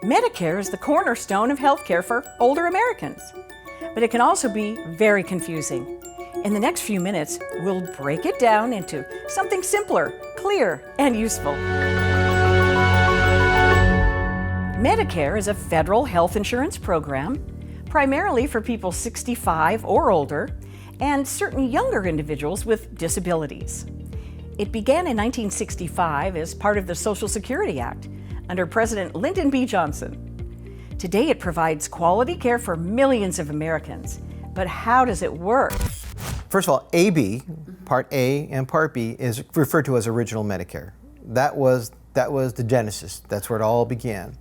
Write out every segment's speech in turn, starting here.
Medicare is the cornerstone of healthcare for older Americans, but it can also be very confusing. In the next few minutes, we'll break it down into something simpler, clear, and useful. Medicare is a federal health insurance program, primarily for people 65 or older, and certain younger individuals with disabilities. It began in 1965 as part of the Social Security Act under President Lyndon B. Johnson. Today it provides quality care for millions of Americans. But how does it work? First of all, AB, Part A and Part B, is referred to as Original Medicare. That was the genesis. That's where it all began.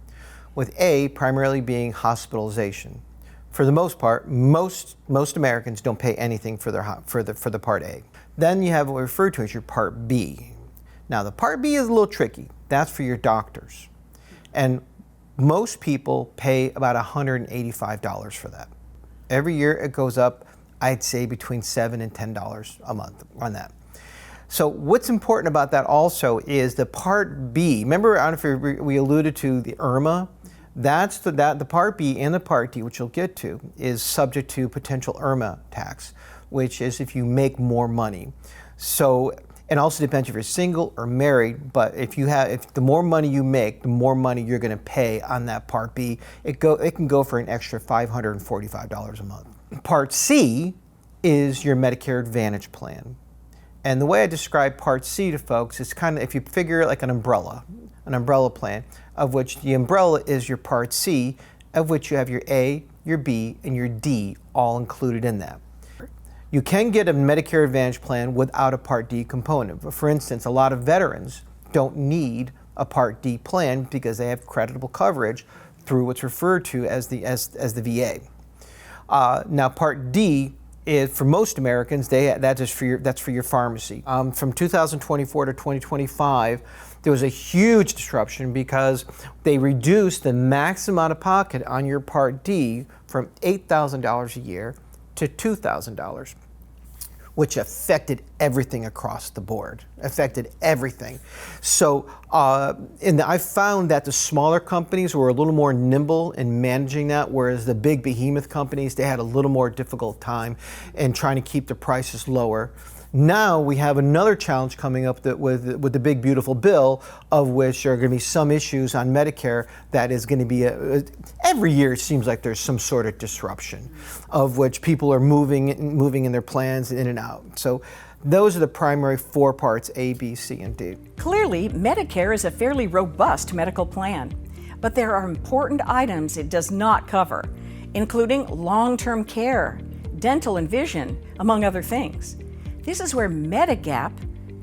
With A primarily being hospitalization. For the most part, most Americans don't pay anything for the Part A. Then you have what we refer to as your Part B. Now the Part B is a little tricky. That's for your doctors. And most people pay about $185 for that. Every year it goes up, I'd say between $7 and $10 a month on that. So what's important about that also is the Part B. Remember, I don't know if we alluded to the IRMA. That's the Part B and the Part D, which you'll get to, is subject to potential IRMA tax, which is if you make more money. So, and also depends if you're single or married, but if the more money you make, the more money you're going to pay on that Part B. It can go for an extra $545 a month. Part C is your Medicare Advantage plan. And the way I describe Part C to folks is kind of, if you figure it like an umbrella plan, of which the umbrella is your Part C, of which you have your A, your B, and your D all included in that. You can get a Medicare Advantage plan without a Part D component. For instance, a lot of veterans don't need a Part D plan because they have creditable coverage through what's referred to as the VA. Now, Part D is, for most Americans, that's for your pharmacy. From 2024 to 2025, there was a huge disruption because they reduced the maximum out of pocket on your Part D from $8,000 a year to $2,000, which affected everything across the board, affected everything. So, I found that the smaller companies were a little more nimble in managing that, whereas the big behemoth companies, they had a little more difficult time in trying to keep the prices lower. Now we have another challenge coming up with the big beautiful bill, of which there are going to be some issues on Medicare that is going to be every year it seems like there's some sort of disruption, of which people are moving in their plans in and out. So those are the primary four parts, A, B, C, and D. Clearly, Medicare is a fairly robust medical plan, but there are important items it does not cover, including long-term care, dental and vision, among other things. This is where Medigap,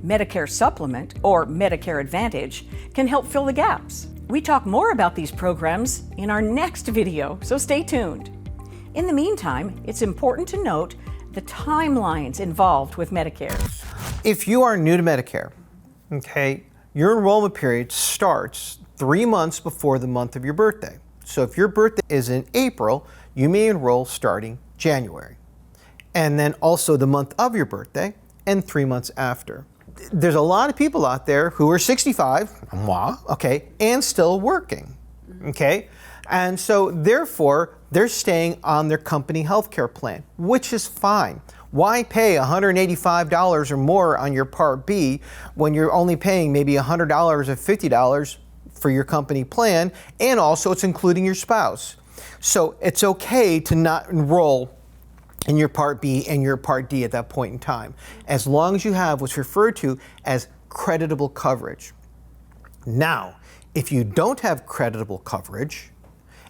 Medicare Supplement, or Medicare Advantage can help fill the gaps. We talk more about these programs in our next video, so stay tuned. In the meantime, it's important to note the timelines involved with Medicare. If you are new to Medicare, okay, your enrollment period starts 3 months before the month of your birthday. So if your birthday is in April, you may enroll starting January. And then also the month of your birthday and 3 months after. There's a lot of people out there who are 65, okay, and still working, okay? And so therefore, they're staying on their company healthcare plan, which is fine. Why pay $185 or more on your Part B when you're only paying maybe $100 or $50 for your company plan, and also it's including your spouse. So it's okay to not enroll in your Part B and your Part D at that point in time, as long as you have what's referred to as creditable coverage. Now, if you don't have creditable coverage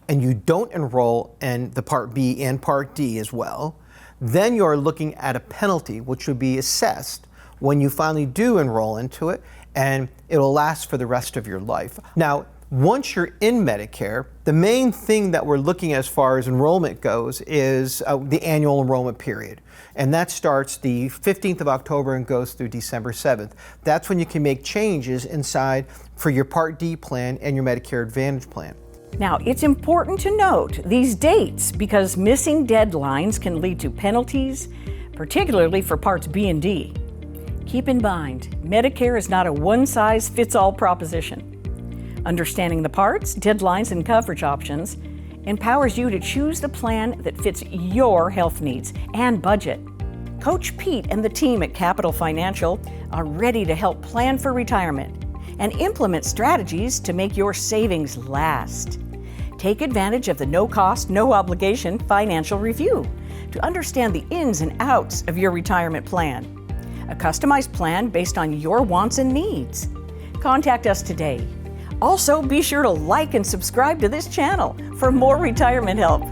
and you don't enroll in the Part B and Part D as well, then you're looking at a penalty which would be assessed when you finally do enroll into it, and it'll last for the rest of your life. Now, once you're in Medicare, the main thing that we're looking at as far as enrollment goes is the annual enrollment period. And that starts the 15th of October and goes through December 7th. That's when you can make changes inside for your Part D plan and your Medicare Advantage plan. Now, it's important to note these dates because missing deadlines can lead to penalties, particularly for Parts B and D. Keep in mind, Medicare is not a one-size-fits-all proposition. Understanding the parts, deadlines, and coverage options empowers you to choose the plan that fits your health needs and budget. Coach Pete and the team at Capital Financial are ready to help plan for retirement and implement strategies to make your savings last. Take advantage of the no-cost, no-obligation financial review to understand the ins and outs of your retirement plan. A customized plan based on your wants and needs. Contact us today. Also, be sure to like and subscribe to this channel for more retirement help.